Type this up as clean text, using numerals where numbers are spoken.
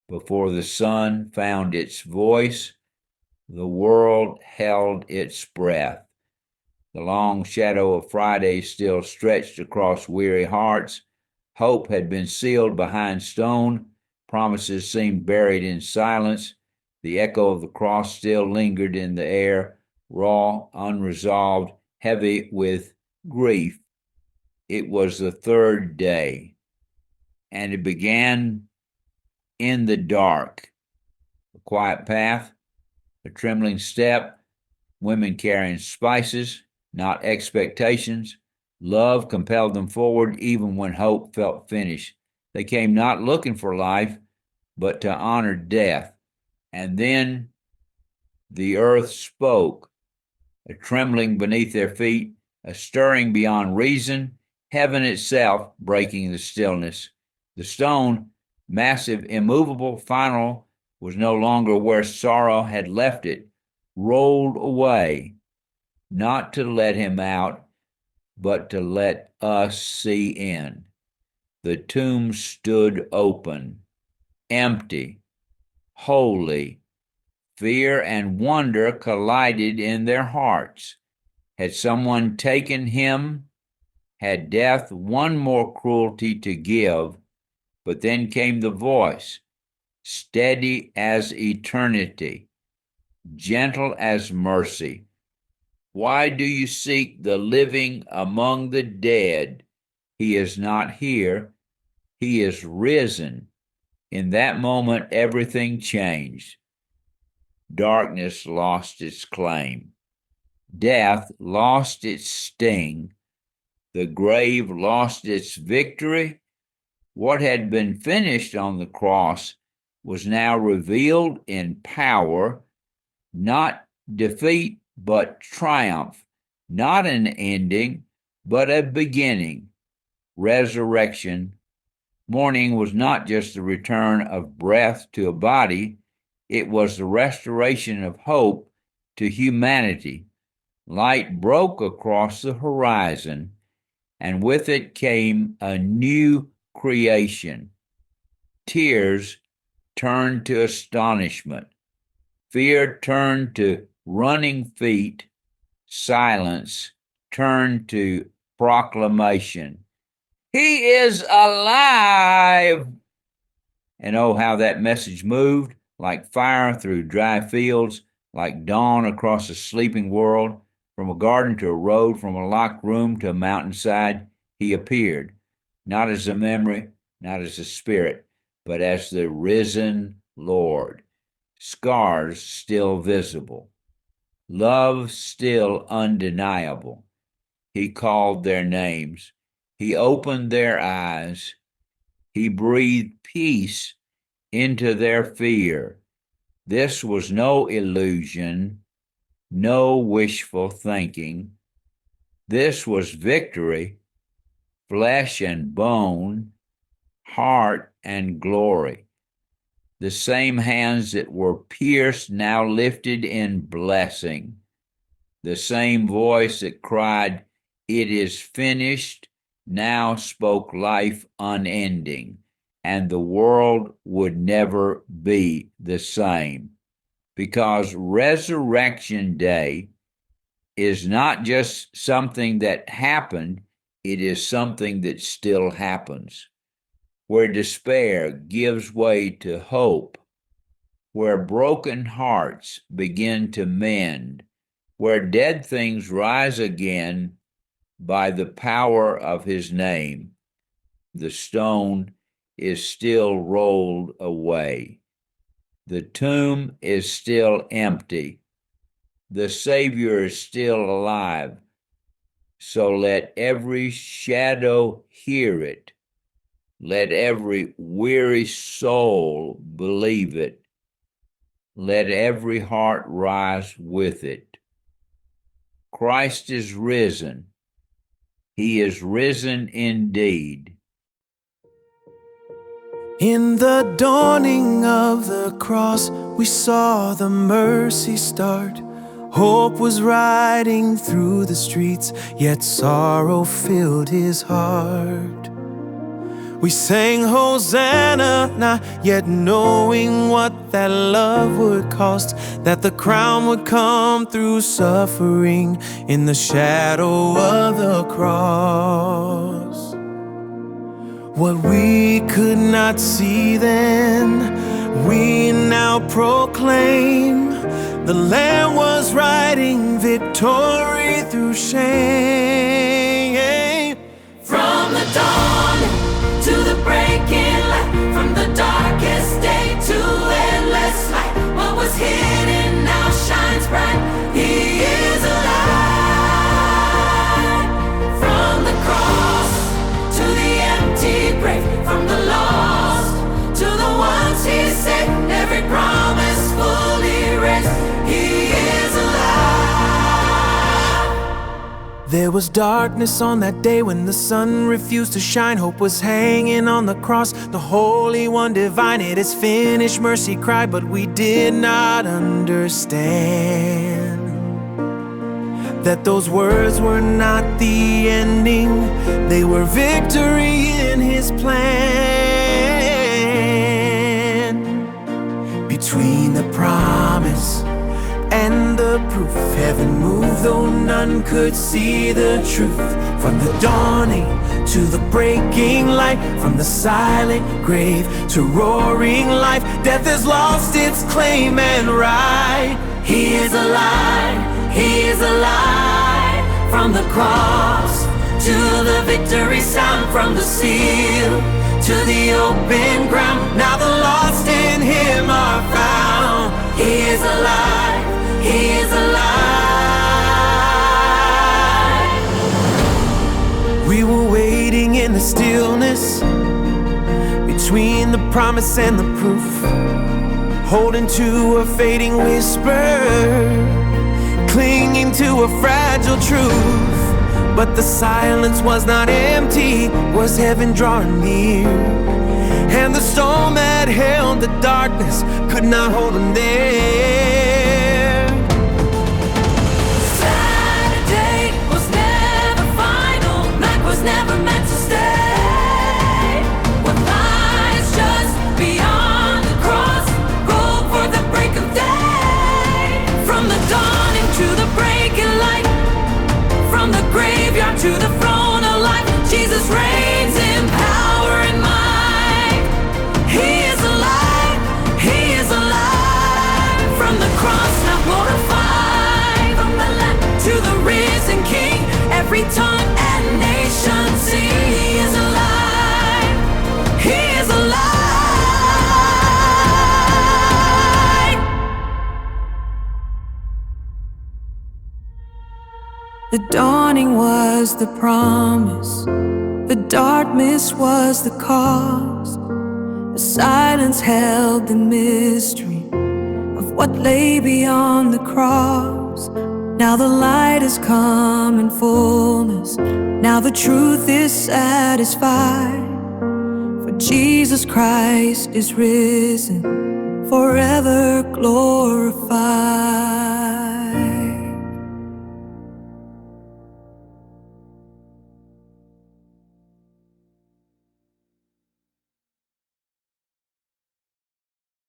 Before the sun found its voice, the world held its breath. The long shadow of Friday still stretched across weary hearts. Hope had been sealed behind stone. Promises seemed buried in silence. The echo of the cross still lingered in the air, raw, unresolved, heavy with grief. It was the third day, and it began in the dark. A quiet path, a trembling step, women carrying spices, not expectations. Love compelled them forward even when hope felt finished. They came not looking for life, but to honor death. And then the earth spoke, a trembling beneath their feet, a stirring beyond reason, heaven itself breaking the stillness. The stone, massive, immovable, final, was no longer where sorrow had left it, rolled away, not to let him out, but to let us see in. The tomb stood open, empty, holy. Fear and wonder collided in their hearts. Had someone taken him? Had death one more cruelty to give? But then came the voice, steady as eternity, gentle as mercy. Why do you seek the living among the dead? He is not here. He is risen. In that moment, everything changed. Darkness lost its claim. Death lost its sting. The grave lost its victory. What had been finished on the cross was now revealed in power, not defeat, but triumph, not an ending, but a beginning, resurrection. Morning was not just the return of breath to a body, it was the restoration of hope to humanity. Light broke across the horizon, and with it came a new creation. Tears turned to astonishment. Fear turned to running feet. Silence turned to proclamation. He is alive! And oh, how that message moved, like fire through dry fields, like dawn across a sleeping world. From a garden to a road, from a locked room to a mountainside, he appeared, not as a memory, not as a spirit, but as the risen Lord. Scars still visible, love still undeniable. He called their names. He opened their eyes. He breathed peace into their fear. This was no illusion, no wishful thinking. This was victory, flesh and bone, heart and glory. The same hands that were pierced now lifted in blessing. The same voice that cried, "It is finished," now spoke life unending, and the world would never be the same. Because Resurrection Day is not just something that happened, it is something that still happens. Where despair gives way to hope, where broken hearts begin to mend, where dead things rise again by the power of his name, the stone is still rolled away. The tomb is still empty. The Savior is still alive. So let every shadow hear it. Let every weary soul believe it. Let every heart rise with it. Christ is risen. He is risen indeed. In the dawning of the cross, we saw the mercy start. Hope was riding through the streets, yet sorrow filled his heart. We sang Hosanna, not yet knowing what that love would cost, that the crown would come through suffering in the shadow of the cross. What we could not see then, we now proclaim. The Lamb was riding victory through shame. From the dawn to the breaking light, from the darkest day to endless light, what was hidden now shines bright. He is alive. From the cross to the empty grave, from the lost to the ones he saved, every promise fully raised. He is alive. There was darkness on that day when the sun refused to shine. Hope was hanging on the cross, the Holy One divine. It is finished, mercy cried, but we did not understand that those words were not the ending, they were victory in his plan. Between the promise and the proof, heaven moved though none could see the truth. From the dawning to the breaking light, from the silent grave to roaring life, death has lost its claim and right. He is alive, he is alive. From the cross to the victory sound, from the seal to the open ground, now the lost in him are found. He is alive, he is alive. We were waiting in the stillness between the promise and the proof, holding to a fading whisper, clinging to a fragile truth. But the silence was not empty, was heaven drawing near, and the storm that held the darkness could not hold him there. Saturday was never final, night was never meant to stay. What lies just beyond the cross, roll for the break of day. From the dawning to the breaking light, from the graveyard to the throne of life, Jesus reigns in power and might. He is alive, he is alive. From the cross now glorified, from the land to the risen King, every tongue and nation sing. He is alive, he is alive. The dawning was the promise, the darkness was the cause. The silence held the mystery of what lay beyond the cross. Now the light has come in fullness, now the truth is satisfied. For Jesus Christ is risen, forever glorified.